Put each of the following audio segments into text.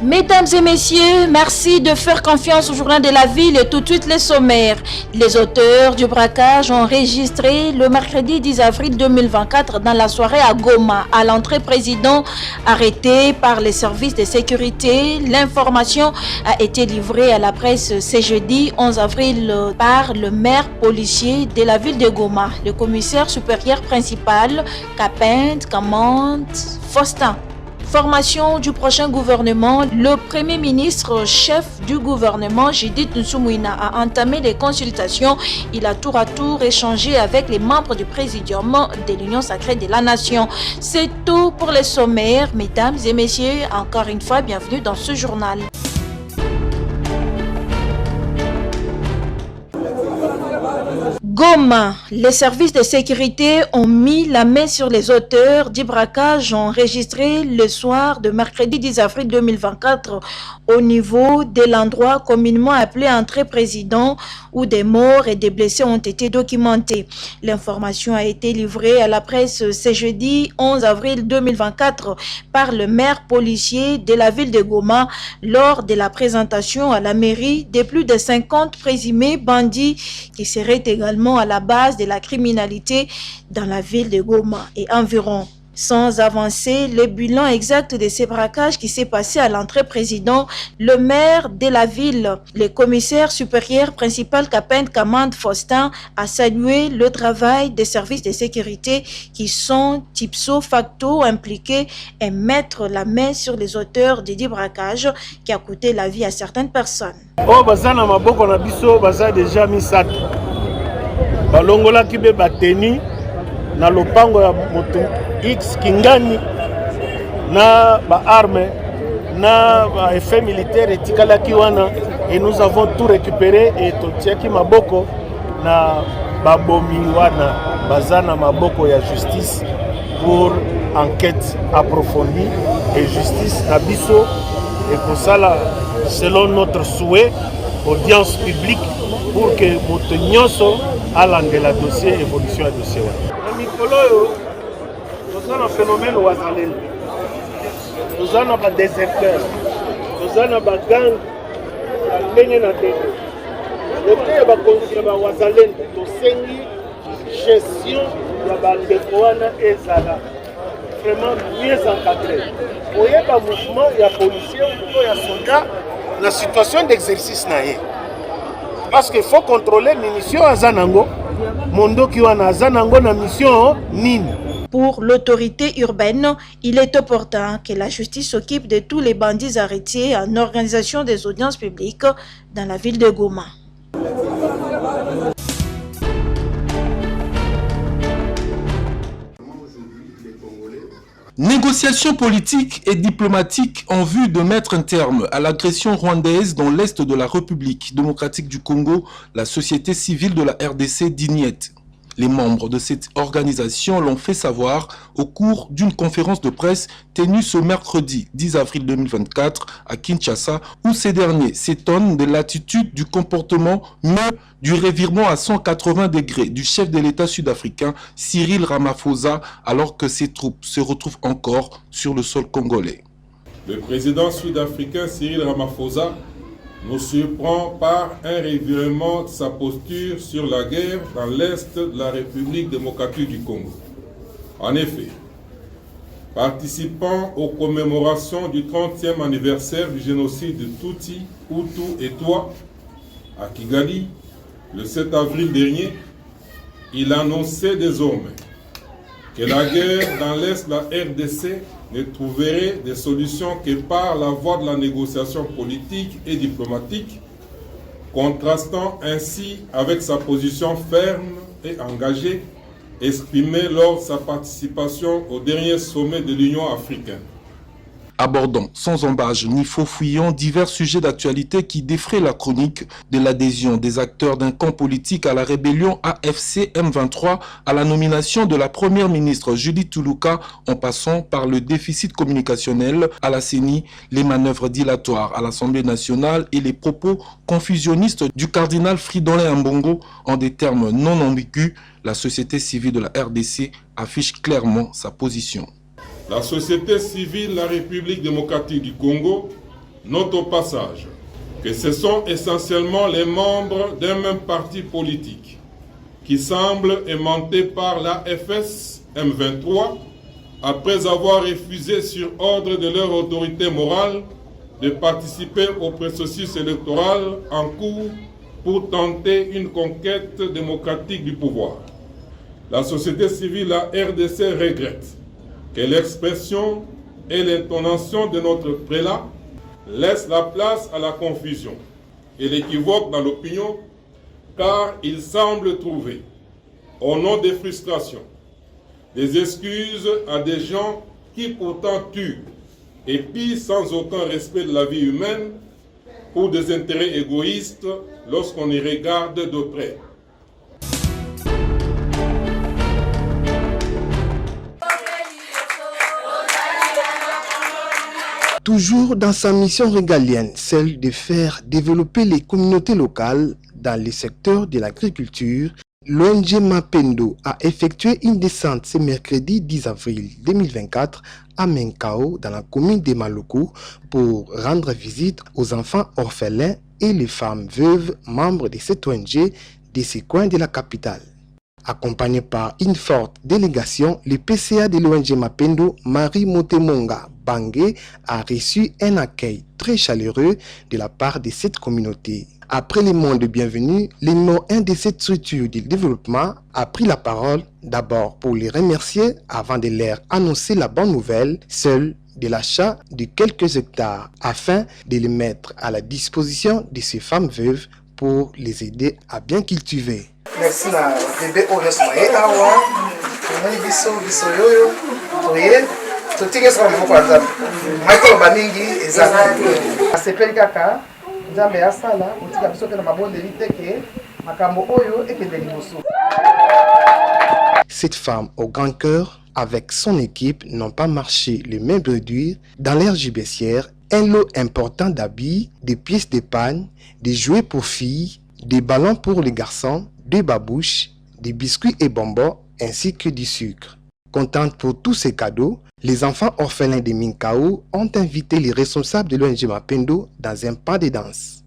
Mesdames et messieurs, merci de faire confiance au journal de la ville et tout de suite les sommaires. Les auteurs du braquage ont enregistré le mercredi 10 avril 2024 dans la soirée à Goma. À l'entrée, président arrêté par les services de sécurité. L'information a été livrée à la presse ce jeudi 11 avril par le maire policier de la ville de Goma, le commissaire supérieur principal Kapend Kamand Faustin. Formation du prochain gouvernement, le Premier ministre chef du gouvernement, Judith Nsumwina, a entamé les consultations. Il a tour à tour échangé avec les membres du présidium de l'Union sacrée de la Nation. C'est tout pour les sommaires. Mesdames et messieurs, encore une fois, bienvenue dans ce journal. Goma, les services de sécurité ont mis la main sur les auteurs du braquage enregistré le soir de mercredi 10 avril 2024 au niveau de l'endroit communément appelé entrée président où des morts et des blessés ont été documentés. L'information a été livrée à la presse ce jeudi 11 avril 2024 par le maire policier de la ville de Goma lors de la présentation à la mairie de plus de 50 présumés bandits qui seraient également à la base de la criminalité dans la ville de Goma et environ. Sans avancer le bilan exact de ces braquages qui s'est passé à l'entrée président, le maire de la ville, le commissaire supérieur principal Kapend Kamand Faustin, a salué le travail des services de sécurité qui sont ipso facto impliqués et mettre la main sur les auteurs de des braquages qui a coûté la vie à certaines personnes. Oh, bazana maboko na biso baza déjà misato. Balongola kibe bateni na lopango ya moto X Kingani na ba arme na ba effet militaire etikala kiwana et nous avons tout récupéré et totiaki maboko na babomi wana bazana maboko ya justice pour enquête approfondie et justice na biso et pour ça là selon notre souhait audience publique pour que moto nyonso alandela dossier évolution ya dossier wana mikolo nous avons un phénomène wazalendo, nous avons un déserteur, nous avons un gang, gestion de la vraiment mieux encadré. Il y a un mouvement, il y a un policier, il y a un soldat, la situation d'exercice. Parce qu'il faut contrôler les missions à Zanango, Mondo qui a Zanango na mission nini. Pour l'autorité urbaine, il est opportun que la justice s'occupe de tous les bandits arrêtés en organisation des audiences publiques dans la ville de Goma. Négociations politiques et diplomatiques en vue de mettre un terme à l'agression rwandaise dans l'est de la République démocratique du Congo, la société civile de la RDC d'Ignette. Les membres de cette organisation l'ont fait savoir au cours d'une conférence de presse tenue ce mercredi 10 avril 2024 à Kinshasa, où ces derniers s'étonnent de l'attitude, du comportement, mais du revirement à 180 degrés du chef de l'État sud-africain Cyril Ramaphosa, alors que ses troupes se retrouvent encore sur le sol congolais. Le président sud-africain Cyril Ramaphosa nous surprend par un revirement de sa posture sur la guerre dans l'est de la République démocratique du Congo. En effet, participant aux commémorations du 30e anniversaire du génocide de Tutsi, Hutu et Twa à Kigali, le 7 avril dernier, il annonçait désormais que la guerre dans l'est de la RDC ne trouverait des solutions que par la voie de la négociation politique et diplomatique, contrastant ainsi avec sa position ferme et engagée exprimée lors de sa participation au dernier sommet de l'Union africaine. Abordant sans embâche ni faux fuyant divers sujets d'actualité qui défraient la chronique de l'adhésion des acteurs d'un camp politique à la rébellion AFC M23 à la nomination de la première ministre Judith Tuluka en passant par le déficit communicationnel à la CENI, les manœuvres dilatoires à l'Assemblée nationale et les propos confusionnistes du cardinal Fridolin Ambongo en des termes non ambigus, la société civile de la RDC affiche clairement sa position. La société civile de la République démocratique du Congo Note au passage que ce sont essentiellement les membres d'un même parti politique qui semblent aimantés par la FS M23 après avoir refusé sur ordre de leur autorité morale de participer au processus électoral en cours pour tenter une conquête démocratique du pouvoir. La société civile, la RDC, regrette que l'expression et l'intonation de notre prélat laissent la place à la confusion et l'équivoque dans l'opinion, car il semble trouver, au nom des frustrations, des excuses à des gens qui pourtant tuent et pillent sans aucun respect de la vie humaine pour des intérêts égoïstes lorsqu'on y regarde de près. Toujours dans sa mission régalienne, celle de faire développer les communautés locales dans le secteur de l'agriculture, l'ONG Mapendo a effectué une descente ce mercredi 10 avril 2024 à Menkao, dans la commune de Maloko, pour rendre visite aux enfants orphelins et les femmes veuves membres de cette ONG de ces coins de la capitale. Accompagné par une forte délégation, le PCA de l'ONG Mapendo, Marie Motemonga Bangé, a reçu un accueil très chaleureux de la part de cette communauté. Après les mots de bienvenue, le nom de cette structure de développement a pris la parole, d'abord pour les remercier avant de leur annoncer la bonne nouvelle, seule de l'achat de quelques hectares afin de les mettre à la disposition de ces femmes veuves pour les aider à bien cultiver. Merci na bébé oyo soye awa tomoni biso yoyo toye totinga saka moko ya nzambe maiko bamingi eza asepeli kaka nzambe asala otika biso pe na mabondeli te ke makambo oyo ekende liboso. Cette femme au grand cœur avec son équipe n'ont pas marché le même réduire dans leur gibecière un lot important d'habits, des pièces d'épargne, des jouets pour filles, des ballons pour les garçons, des babouches, des biscuits et bonbons, ainsi que du sucre. Contente pour tous ces cadeaux, les enfants orphelins de Minkao ont invité les responsables de l'ONG Mapendo dans un pas de danse.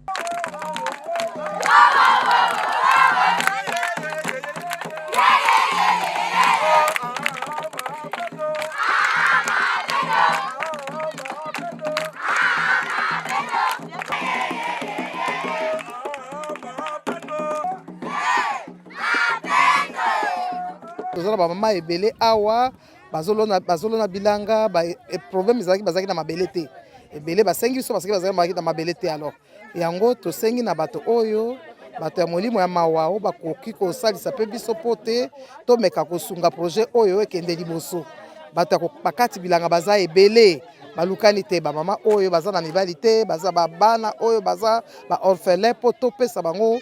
Tozala ba mama ebele awa bazolona bilanga ba problème ezalaki bazaki na mabele te ebele basengi biso basaki bazaki na mabele te. Alors yango tosengi na bato oyo bato ya molimo ya mawa o bakoki kosalisa pe biso pote tomeka kosunga projet oyo ekende liboso. Bato bakati bilanga baza ebele balukani te ba mama oyo baza na mibali te baza babana oyo baza ba orphelin po topesa bango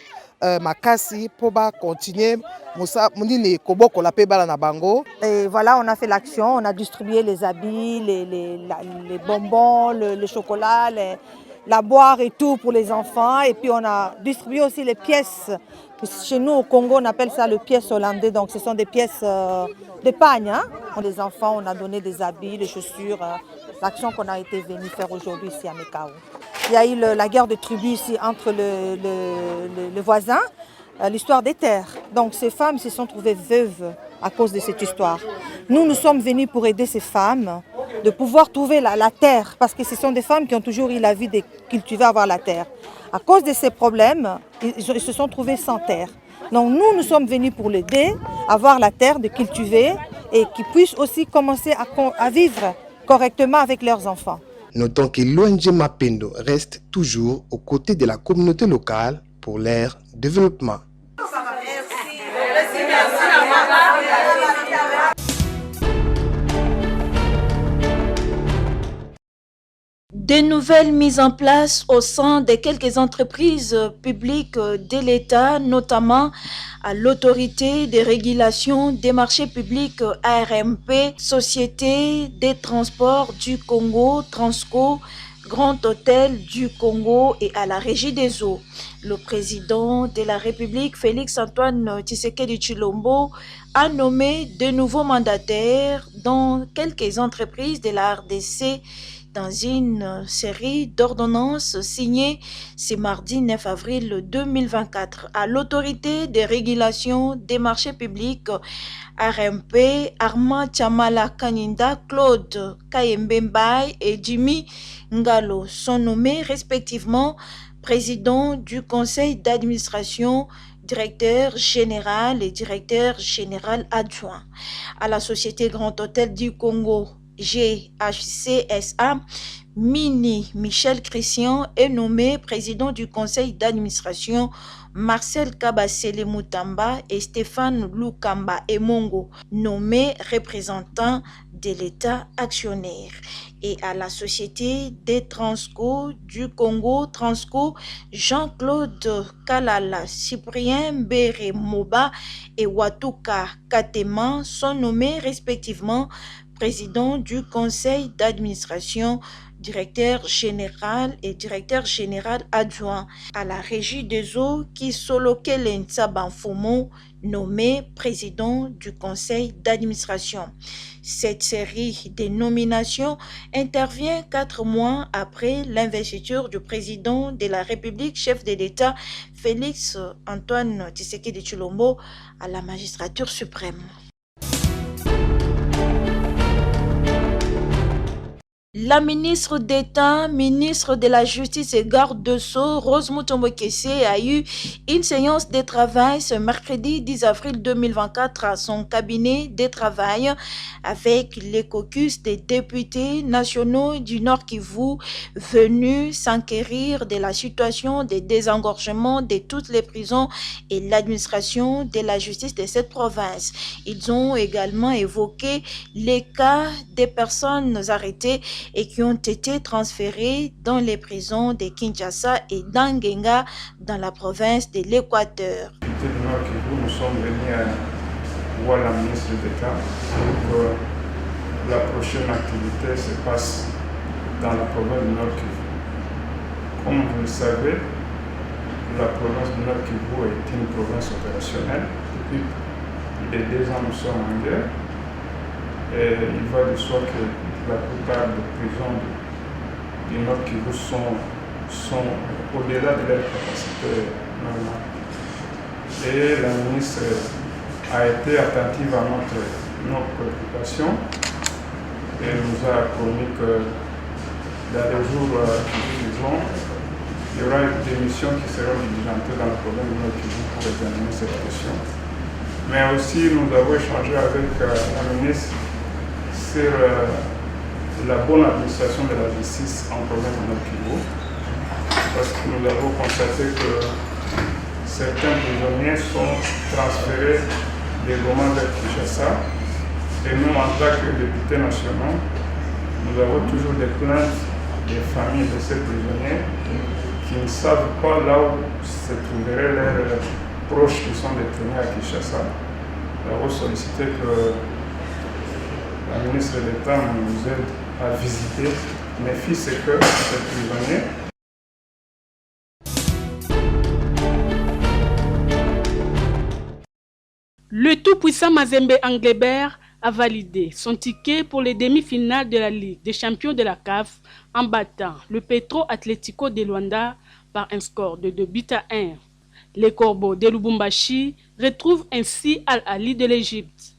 makasi pour continuer et voilà, on a fait l'action, on a distribué les habits, les bonbons, le chocolat, la boire et tout pour les enfants, et puis on a distribué aussi les pièces. Chez nous au Congo on appelle ça le pièce hollandais, donc ce sont des pièces d'épargne, hein? Les enfants, on a donné des habits, des chaussures, l'action qu'on a été venu faire aujourd'hui ici à Menkao. Il y a eu la guerre de tribus ici entre le voisin, l'histoire des terres. Donc ces femmes se sont trouvées veuves à cause de cette histoire. Nous sommes venus pour aider ces femmes de pouvoir trouver la terre, parce que ce sont des femmes qui ont toujours eu la vie de cultiver, avoir la terre. À cause de ces problèmes, ils se sont trouvés sans terre. Donc nous sommes venus pour l'aider à avoir la terre, de cultiver et qu'ils puissent aussi commencer à vivre correctement avec leurs enfants. Notons que l'ONG Mapendo reste toujours aux côtés de la communauté locale pour leur développement. Des nouvelles mises en place au sein de quelques entreprises publiques de l'État, notamment à l'autorité de régulation des marchés publics ARMP, Société des transports du Congo, Transco, Grand Hôtel du Congo et à la Régie des eaux. Le président de la République, Félix-Antoine Tshisekedi Tshilombo, a nommé de nouveaux mandataires dans quelques entreprises de la RDC dans une série d'ordonnances signées ce mardi 9 avril 2024 à l'autorité de régulation des marchés publics RMP, Armand Chamala Kaninda, Claude Kayembembaye et Jimmy Ngalo sont nommés respectivement président du conseil d'administration, directeur général et directeur général adjoint. À la société Grand Hôtel du Congo, GHCSA, Mini Michel Christian est nommé président du conseil d'administration, Marcel Kabasele Mutamba et Stéphane Lukamba Emongo nommés représentants de l'État actionnaire. Et à la société des Transco du Congo, Transco, Jean-Claude Kalala, Cyprien Bere Moba et Watuka Katema sont nommés respectivement président du conseil d'administration, directeur général et directeur général adjoint. À la régie des eaux, Kisoloke Nsabanfomo, nommé président du conseil d'administration. Cette série de nominations intervient 4 mois après l'investiture du président de la République, chef de l'État, Félix Antoine Tshisekedi Tshilombo, à la magistrature suprême. La ministre d'État, ministre de la Justice et garde de Sceaux, Rose Mutombo Kesse, a eu une séance de travail ce mercredi 10 avril 2024 à son cabinet de travail avec les caucus des députés nationaux du Nord Kivu venus s'enquérir de la situation de désengorgement de toutes les prisons et l'administration de la justice de cette province. Ils ont également évoqué les cas des personnes arrêtées et qui ont été transférés dans les prisons de Kinshasa et d'Angenga dans la province de l'Équateur. Nous sommes venus voir la ministre d'État pour que la prochaine activité se passe dans la province du Nord Kivu. Comme vous le savez, la province du Nord Kivu est une province opérationnelle. Depuis les 2 ans, nous sommes en guerre. Et il va de soi que la plupart des prisons du Nord Kivu sont au-delà de leur capacité normale. Et la ministre a été attentive à nos préoccupations et nous a promis que dans les jours qui vont, il y aura des missions qui seront diligentées dans le problème du Nord Kivu pour examiner cette question. Mais aussi, nous avons échangé avec la ministre sur la bonne administration de la justice en province du Nord Kivu, parce que nous avons constaté que certains prisonniers sont transférés des Goma vers Kinshasa, et nous, en tant que députés nationaux, nous avons toujours des plaintes des familles de ces prisonniers qui ne savent pas là où se trouveraient leurs proches qui sont détenus à Kinshasa. Nous avons sollicité que la ministre d'État nous aide à visiter mes fils et que ces prisonniers. Le tout-puissant Mazembe Anglebert a validé son ticket pour les demi-finales de la Ligue des champions de la CAF en battant le Petro Atlético de Luanda par un score de 2-1. Les Corbeaux de Lubumbashi retrouvent ainsi Al-Ali de l'Égypte.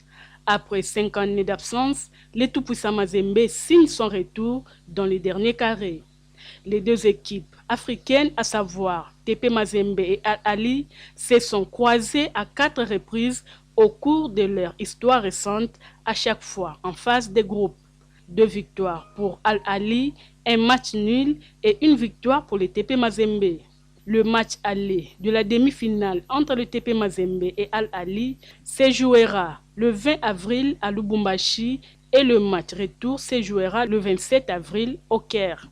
Après 5 années d'absence, le tout-puissant Mazembe signe son retour dans les derniers carrés. Les 2 équipes africaines, à savoir TP Mazembe et Al-Ali, se sont croisées à 4 reprises au cours de leur histoire récente, à chaque fois en phase de groupe. 2 victoires pour Al-Ali, un match nul et 1 victoire pour le TP Mazembe. Le match aller de la demi-finale entre le TP Mazembe et Al-Ali se jouera le 20 avril à Lubumbashi et le match retour se jouera le 27 avril au Caire.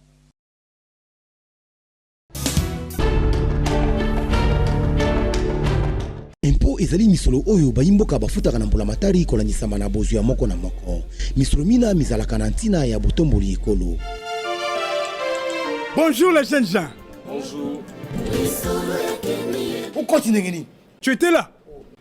Impo ezali misolo oyo bayimboka bafutaka na mbulamatari kolanyisama na bozwi ya moko na moko. Misolo mina mizalaka na ntina ya botomboli ekolo. Bonjour les jeunes gens. Bonjour. On continue nini? Tu étais là?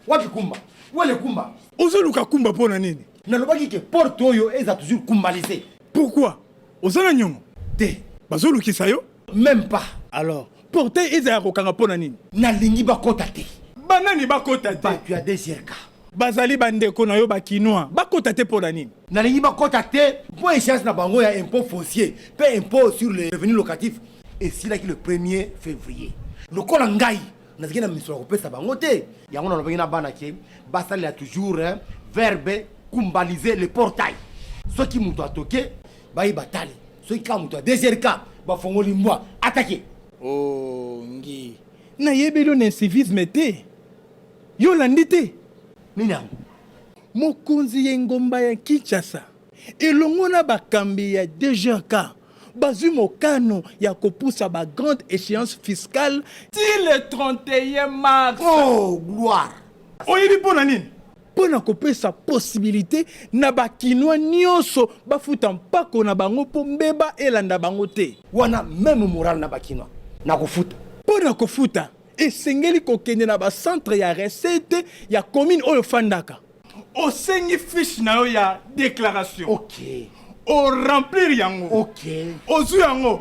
Wapi kumba? Wale kumba? Ozoluka kumba pona nini? Nalobaki ke porte oyo eza toujours kumbalisé. Pourquoi? Ozana nyongo. T. bazolukisa yo Même pas. alors porte ezala kokanga mpona nini Nalingi bakota te. banani bakota te Bato ya DGRK. bazali bandeko na yo bakinois bakota te mpona nini Nalingi bakota te. Pour échéance na bango ya impôt foncier. Pe impôt sur les revenus locatifs. Et c'est là qui le 1er février. Le kola ngai. Nazaki na misolo kopesa bango te. Yango na lobaki na bana ke. Basali a toujours verbe kumbaliser le portail. Ceux qui muto atoke. Bayi batali. Ceux qui muto DGRK. Bafongoli mwa. Attaquer. oh ngi nayebeli yo na incivisme te yolandi te Nini yango? mokonzi ya ngomba ya kinshasa elongo na bakambi ya DGRK bazwi mokano ya kopusa bagrande échéance fiscale ti le 31 mars Oh, gloire. oyebi mpo na nini mpo na kopesa posibilité na bakinois nyonso bafuta mpako na bango mpo mbeba elanda bango te Wana même moral na bakino. Na kofuta. mpo na kofuta esengeli kokende na bacentre ya recette ya commune oyo fandaka osengi fiche na yo ya déclaration Ok. oremplir yango Ok. ozwi yango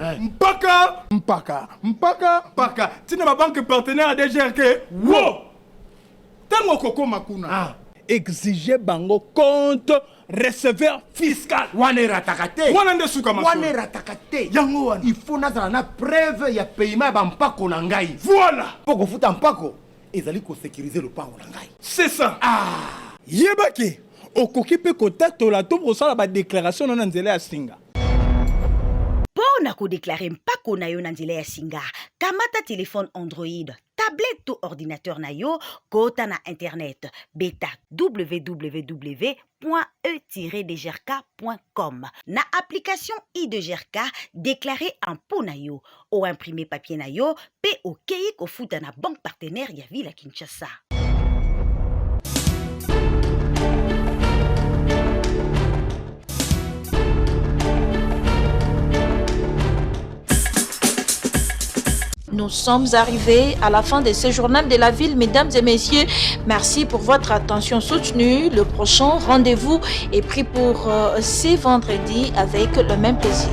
mpaka ntina babanke partenaire ya DGRK wo ntango okokoma kuna exige bango compte receveur fiscal Wana ratakate. wana nde suka Wana masolo ratakate. yango wana Il faut nazala na preuve ya paiement ba mpako na ngai. voilà Pour kofuta mpako, ezali ko sécuriser le pango na ngai. c'est ça yebaki okoki mpe kotatola to kosala badéclaration na nzela ya singa mpo na kodeklare mpako na yo na nzela ya singa kamata telefone android tablette to ordinateur na yo kota na internet beta www.e-dgrk.com na application i2grk déclaré en mpo na yo o imprimer papier na yo pe okei kofuta na banque partenaire ya ville ya Kinshasa. Nous sommes arrivés à la fin de ce journal de la ville, mesdames et messieurs. Merci pour votre attention soutenue. Le prochain rendez-vous est pris pour ce vendredi avec le même plaisir.